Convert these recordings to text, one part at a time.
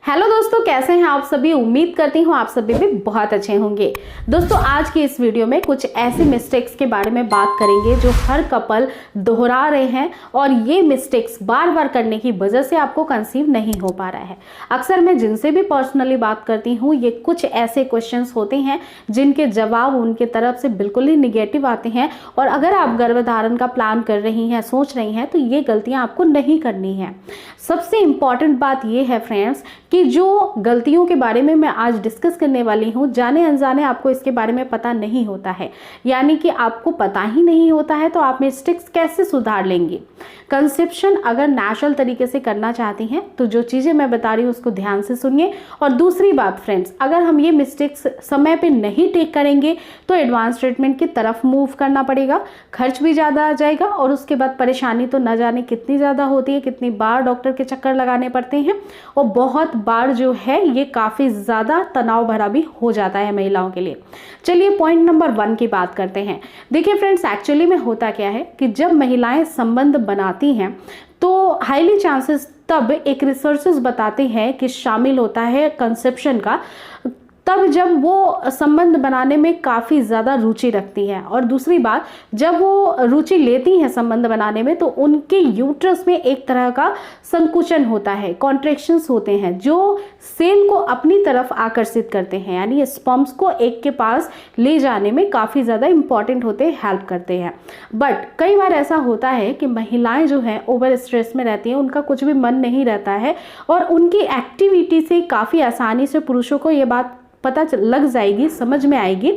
Hello दोस्तों, कैसे हैं आप सभी। उम्मीद करती हूँ आप सभी भी बहुत अच्छे होंगे। दोस्तों, आज की इस वीडियो में कुछ ऐसे मिस्टेक्स के बारे में बात करेंगे जो हर कपल दोहरा रहे हैं और ये मिस्टेक्स बार बार करने की वजह से आपको कंसीव नहीं हो पा रहा है। अक्सर मैं जिनसे भी पर्सनली बात करती हूँ, ये कुछ ऐसे क्वेश्चंस होते हैं जिनके जवाब उनके तरफ से बिल्कुल ही निगेटिव आते हैं। और अगर आप गर्भधारण का प्लान कर रही हैं, सोच रही हैं, तो ये गलतियां आपको नहीं करनी है। सबसे इंपॉर्टेंट बात ये है फ्रेंड्स कि जो गलतियों के बारे में मैं आज डिस्कस करने वाली हूँ, जाने अनजाने आपको इसके बारे में पता नहीं होता है, यानी कि आपको पता ही नहीं होता है, तो आप मिस्टेक्स कैसे सुधार लेंगे। कंसेप्शन अगर नेचुरल तरीके से करना चाहती हैं तो जो चीज़ें मैं बता रही हूँ उसको ध्यान से सुनिए। और दूसरी बात फ्रेंड्स, अगर हम ये मिस्टेक्स समय पे नहीं टेक करेंगे तो एडवांस ट्रीटमेंट की तरफ मूव करना पड़ेगा, खर्च भी ज़्यादा आ जाएगा और उसके बाद परेशानी तो न जाने कितनी ज़्यादा होती है, कितनी बार डॉक्टर के चक्कर लगाने पड़ते हैं और बहुत बार जो है ये काफ़ी ज़्यादा तनाव भरा भी हो जाता है महिलाओं के लिए। चलिए पॉइंट नंबर 1 की बात करते हैं। देखिए फ्रेंड्स, एक्चुअली में होता क्या है कि जब महिलाएं संबंध बनाती हैं तो हाईली चांसेस तब एक रिसर्चेस बताते हैं कि शामिल होता है कंसेप्शन का, तब जब वो संबंध बनाने में काफ़ी ज़्यादा रुचि रखती हैं। और दूसरी बात, जब वो रुचि लेती हैं संबंध बनाने में तो उनके यूट्रस में एक तरह का संकुचन होता है, कॉन्ट्रैक्शंस होते हैं जो सेल को अपनी तरफ आकर्षित करते हैं, यानी स्पर्म्स को एक के पास ले जाने में काफ़ी ज़्यादा इंपॉर्टेंट होते हैं, हेल्प करते हैं। बट कई बार ऐसा होता है कि महिलाएं जो हैं ओवर स्ट्रेस में रहती हैं, उनका कुछ भी मन नहीं रहता है और उनकी एक्टिविटी से काफ़ी आसानी से पुरुषों को ये बात पता लग जाएगी, समझ में आएगी।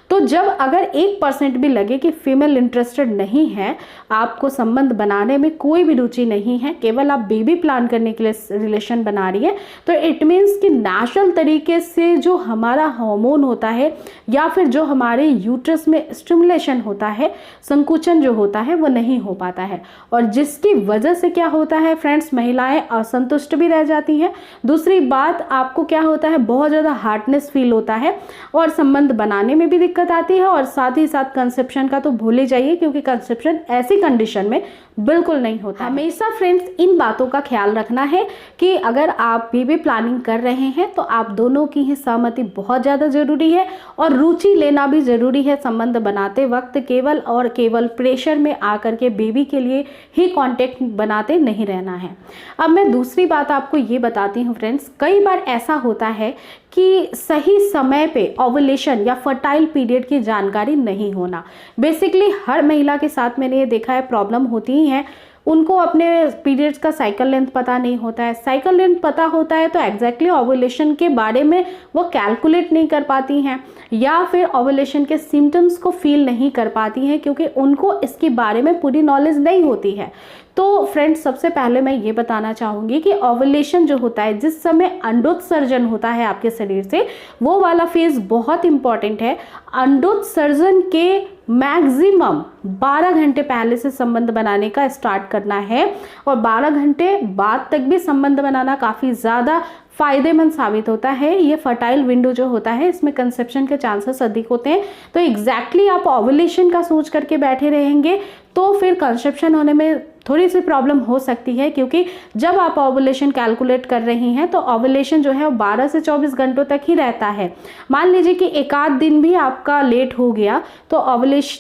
तो जब अगर 1% भी लगे कि फीमेल इंटरेस्टेड नहीं है, आपको संबंध बनाने में कोई भी रुचि नहीं है, केवल आप बेबी प्लान करने के लिए रिलेशन बना रही है, तो इट मीन्स कि नेचुरल तरीके से जो हमारा हार्मोन होता है या फिर जो हमारे यूट्रस में स्टिमुलेशन होता है, संकुचन जो होता है, वो नहीं हो पाता है। और जिसकी वजह से क्या होता है फ्रेंड्स, महिलाएं असंतुष्ट भी रह जाती हैं। दूसरी बात, आपको क्या होता है, बहुत ज़्यादा हार्डनेस फील होता है और संबंध बनाने में भी दिक्कत आती है और साथ ही साथ कंसेप्शन का तो भूल ही जाइए, क्योंकि कंसेप्शन ऐसी कंडीशन में बिल्कुल नहीं होता। हमेशा फ्रेंड्स इन बातों का ख्याल रखना है कि अगर आप बेबी प्लानिंग कर रहे हैं तो आप दोनों की ही सहमति बहुत ज़्यादा जरूरी है और रुचि लेना भी जरूरी है। संबंध बनाते वक्त केवल और केवल प्रेशर में आकर के बेबी के लिए ही कांटेक्ट बनाते नहीं रहना है। अब मैं दूसरी बात आपको ये बताती हूँ फ्रेंड्स, कई बार ऐसा होता है कि सही समय पे ओवुलेशन या फर्टाइल पीरियड की जानकारी नहीं होना। बेसिकली हर महिला के साथ मैंने ये देखा है, प्रॉब्लम होती ही है। उनको अपने पीरियड्स का साइकिल लेंथ पता नहीं होता है। साइकिल लेंथ पता होता है तो एग्जैक्टली ओवुलेशन के बारे में वो कैलकुलेट नहीं कर पाती हैं या फिर ओवुलेशन के सिम्टम्स को फील नहीं कर पाती हैं, क्योंकि उनको इसके बारे में पूरी नॉलेज नहीं होती है। तो फ्रेंड्स, सबसे पहले मैं ये बताना चाहूँगी कि ओवुलेशन जो होता है, जिस समय अंडोत्सर्जन होता है आपके शरीर से, वो वाला फेज बहुत इंपॉर्टेंट है। अंडोत्सर्जन के मैक्सिमम 12 घंटे पहले से संबंध बनाने का स्टार्ट करना है और 12 घंटे बाद तक भी संबंध बनाना काफ़ी ज़्यादा फायदेमंद साबित होता है। ये फर्टाइल विंडो जो होता है, इसमें कंसेप्शन के चांसेस अधिक होते हैं। तो एग्जैक्टली आप ओवुलेशन का सोच करके बैठे रहेंगे तो फिर कंसेप्शन होने में थोड़ी सी प्रॉब्लम हो सकती है, क्योंकि जब आप ओवुलेशन कैलकुलेट कर रही हैं तो ओवुलेशन जो है वो 12 से 24 घंटों तक ही रहता है। मान लीजिए कि एक आध दिन भी आपका लेट हो गया तो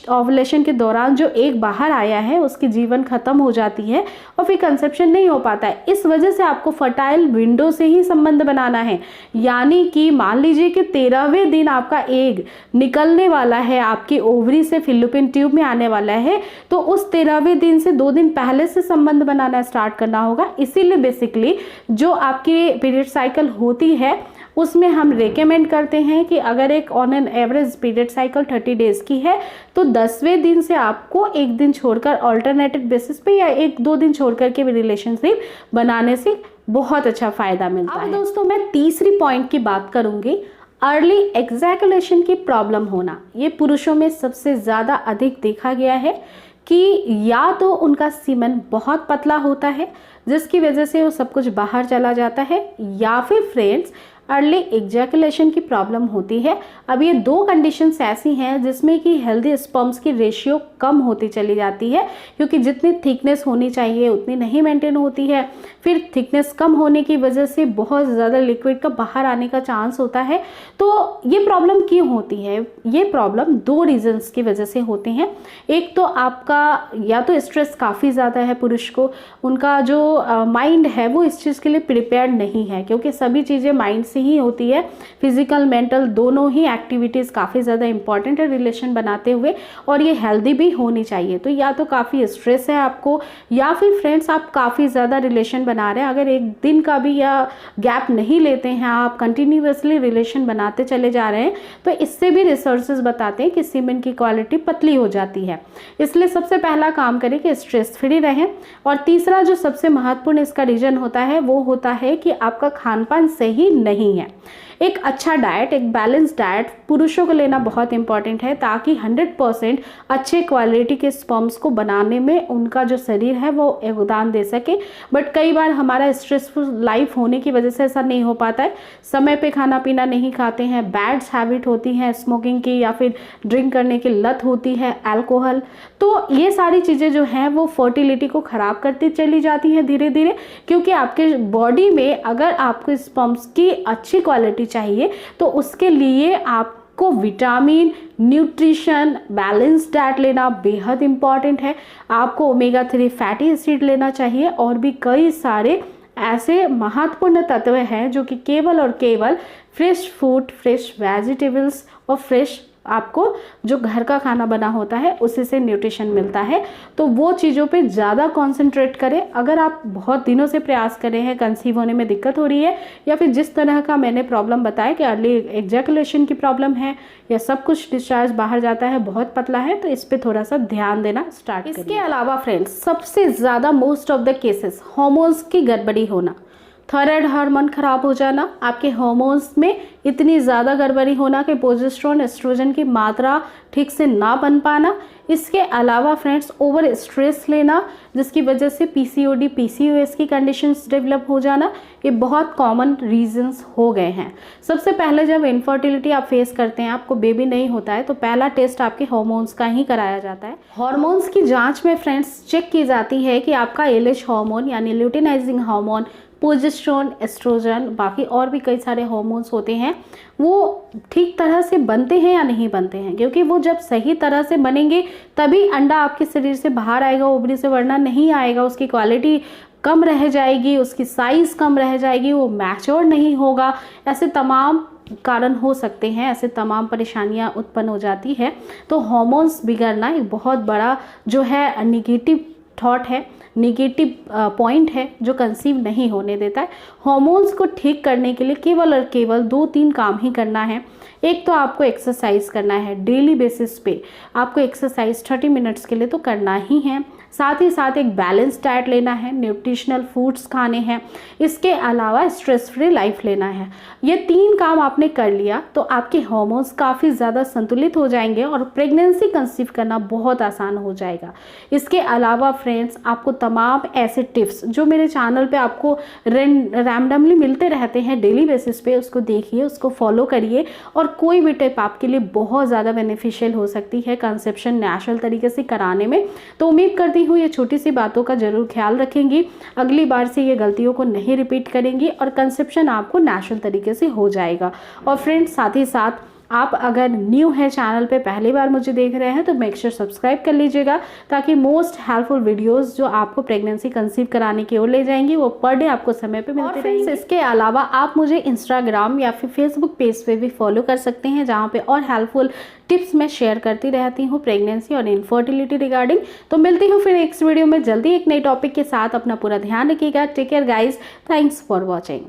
ओवुलेशन के दौरान जो एक बाहर आया है उसकी जीवन खत्म हो जाती है और फिर कंसेप्शन नहीं हो पाता है। इस वजह से आपको फर्टाइल विंडो से ही संबंध बनाना है, यानी कि मान लीजिए कि 13वें दिन आपका एग निकलने वाला है, आपकी ओवरी से फैलोपियन ट्यूब में आने वाला है, तो उस 13वें दिन से 2 दिन पहले से संबंध बनाना स्टार्ट करना होगा। इसीलिए बेसिकली जो आपकी पीरियड साइकिल होती है उसमें हम रेकमेंड करते हैं कि अगर एक on an average period cycle 30 days की है तो 10वें दिन से आपको एक दिन छोड़कर ऑल्टरनेटिव बेसिस पे या 1-2 दिन छोड़कर के भी रिलेशनशिप बनाने से बहुत अच्छा फायदा मिलता है। अब दोस्तों, मैं तीसरी पॉइंट की बात करूंगी, अर्ली एग्जैकुलेशन की प्रॉब्लम होना। ये पुरुषों में सबसे ज़्यादा अधिक देखा गया है कि या तो उनका सीमन बहुत पतला होता है जिसकी वजह से वो सब कुछ बाहर चला जाता है, या फिर फ्रेंड्स अर्ली एग्जैकुलेशन की प्रॉब्लम होती है। अब ये दो कंडीशंस ऐसी हैं जिसमें कि हेल्दी स्पर्म्स की रेशियो कम होती चली जाती है, क्योंकि जितनी थिकनेस होनी चाहिए उतनी नहीं मेंटेन होती है। फिर थिकनेस कम होने की वजह से बहुत ज़्यादा लिक्विड का बाहर आने का चांस होता है। तो ये प्रॉब्लम क्यों होती है? ये प्रॉब्लम दो रीजंस की वजह से होते हैं। एक तो आपका या तो स्ट्रेस काफ़ी ज़्यादा है, पुरुष को उनका जो माइंड है वो इस चीज़ के लिए प्रिपेयर नहीं है, क्योंकि सभी चीज़ें माइंड से ही होती है। फिजिकल मेंटल दोनों ही एक्टिविटीज़ काफ़ी ज़्यादा इंपॉर्टेंट है रिलेशन बनाते हुए, और ये हेल्दी भी होनी चाहिए। तो या तो काफ़ी स्ट्रेस है आपको, या फिर फ्रेंड्स आप काफ़ी ज़्यादा रिलेशन बना रहे हैं। अगर एक दिन का भी या गैप नहीं लेते हैं, आप कंटिन्यूसली रिलेशन बनाते चले जा रहे हैं, तो इससे भी रिसर्चेस बताते हैं कि सीमेन की क्वालिटी पतली हो जाती है। इसलिए सबसे पहला काम करें कि स्ट्रेस फ्री रहें। और तीसरा जो सबसे महत्वपूर्ण इसका रीजन होता है वो होता है कि आपका खान पान सही नहीं है। एक अच्छा डाइट, एक बैलेंस डाइट पुरुषों को लेना बहुत इंपॉर्टेंट है, ताकि 100% अच्छे क्वालिटी के स्पर्म्स को बनाने में उनका जो शरीर है वो योगदान दे सके। बट कई बार हमारा स्ट्रेसफुल लाइफ होने की वजह से ऐसा नहीं हो पाता है। समय पे खाना पीना नहीं खाते हैं, बैड हैबिट होती है स्मोकिंग की, या फिर ड्रिंक करने की लत होती है, अल्कोहल। तो ये सारी चीज़ें जो हैं वो फर्टिलिटी को ख़राब करती चली जाती हैं धीरे धीरे, क्योंकि आपके बॉडी में अगर आपको स्पर्म्स की अच्छी क्वालिटी चाहिए तो उसके लिए आपको विटामिन, न्यूट्रिशन, बैलेंस डाइट लेना बेहद इंपॉर्टेंट है। आपको ओमेगा 3 फैटी एसिड लेना चाहिए, और भी कई सारे ऐसे महत्वपूर्ण तत्व हैं जो कि केवल और केवल फ्रेश फूड, फ्रेश वेजिटेबल्स और फ्रेश आपको जो घर का खाना बना होता है उसी से न्यूट्रिशन मिलता है। तो वो चीज़ों पे ज़्यादा कंसंट्रेट करें। अगर आप बहुत दिनों से प्रयास कर रहे हैं, कंसीव होने में दिक्कत हो रही है, या फिर जिस तरह का मैंने प्रॉब्लम बताया कि अर्ली एग्जैकुलेशन की प्रॉब्लम है, या सब कुछ डिस्चार्ज बाहर जाता है, बहुत पतला है, तो इस पर थोड़ा सा ध्यान देना स्टार्ट करें। इसके अलावा फ्रेंड्स सबसे ज़्यादा most of the cases hormones की गड़बड़ी होना, थायराइड हार्मोन खराब हो जाना, आपके हार्मोन्स में इतनी ज़्यादा गड़बड़ी होना कि प्रोजेस्टेरोन, एस्ट्रोजन की मात्रा ठीक से ना बन पाना। इसके अलावा फ्रेंड्स ओवर स्ट्रेस लेना, जिसकी वजह से पीसीओडी, पीसीओएस की कंडीशंस डेवलप हो जाना, ये बहुत कॉमन रीजंस हो गए हैं। सबसे पहले जब इनफर्टिलिटी आप फेस करते हैं, आपको बेबी नहीं होता है, तो पहला टेस्ट आपके हार्मोन्स का ही कराया जाता है। हार्मोन्स की जाँच में फ्रेंड्स चेक की जाती है कि आपका एलएच हार्मोन यानी ल्यूटिनाइजिंग हार्मोन, प्रोजेस्टेरोन, एस्ट्रोजन, बाकी और भी कई सारे हार्मोन्स होते हैं, वो ठीक तरह से बनते हैं या नहीं बनते हैं। क्योंकि वो जब सही तरह से बनेंगे तभी अंडा आपके शरीर से बाहर आएगा, ओवरी से, वरना नहीं आएगा। उसकी क्वालिटी कम रह जाएगी, उसकी साइज़ कम रह जाएगी, वो मैच्योर नहीं होगा। ऐसे तमाम कारण हो सकते हैं, ऐसे तमाम परेशानियां उत्पन्न हो जाती है। तो हार्मोन्स बिगड़ना एक बहुत बड़ा जो है नेगेटिव थॉट है, नेगेटिव पॉइंट है, जो कंसीव नहीं होने देता है। हार्मोन्स को ठीक करने के लिए केवल और केवल 2-3 काम ही करना है। एक तो आपको एक्सरसाइज करना है, डेली बेसिस पे आपको एक्सरसाइज 30 मिनट्स के लिए तो करना ही है। साथ ही साथ एक बैलेंस डाइट लेना है, न्यूट्रिशनल फूड्स खाने हैं। इसके अलावा स्ट्रेस फ्री लाइफ लेना है। ये 3 काम आपने कर लिया तो आपके हार्मोन्स काफ़ी ज़्यादा संतुलित हो जाएंगे और प्रेगनेंसी कंसीव करना बहुत आसान हो जाएगा। इसके अलावा फ्रेंड्स आपको तमाम ऐसे टिप्स जो मेरे चैनल पे आपको रैंडमली मिलते रहते हैं डेली बेसिस पे, उसको देखिए, उसको फॉलो करिए, और कोई भी टिप आपके लिए बहुत ज़्यादा बेनिफिशियल हो सकती है कंसेप्शन नेचुरल तरीके से कराने में। तो उम्मीद करती हूँ ये छोटी सी बातों का जरूर ख्याल रखेंगी, अगली बार से ये गलतियों को नहीं रिपीट करेंगी, और कंसेप्शन आपको नेचुरल तरीके से हो जाएगा। और फ्रेंड्स साथ ही साथ आप अगर न्यू है चैनल पे, पहली बार मुझे देख रहे हैं, तो मेक श्योर सब्सक्राइब कर लीजिएगा, ताकि मोस्ट हेल्पफुल वीडियोस जो आपको प्रेगनेंसी कंसीव कराने की ओर ले जाएंगी वो पर डे आपको समय पे मिलते रहेंगे। इसके अलावा आप मुझे इंस्टाग्राम या फिर फेसबुक पेज पे भी फॉलो कर सकते हैं, जहाँ पे और हेल्पफुल टिप्स मैं शेयर करती रहती हूँ प्रेगनेंसी और इनफर्टिलिटी रिगार्डिंग। तो मिलती हूँ फिर नेक्स्ट वीडियो में जल्दी एक नई टॉपिक के साथ। अपना पूरा ध्यान रखिएगा। Take care guys, thanks for watching.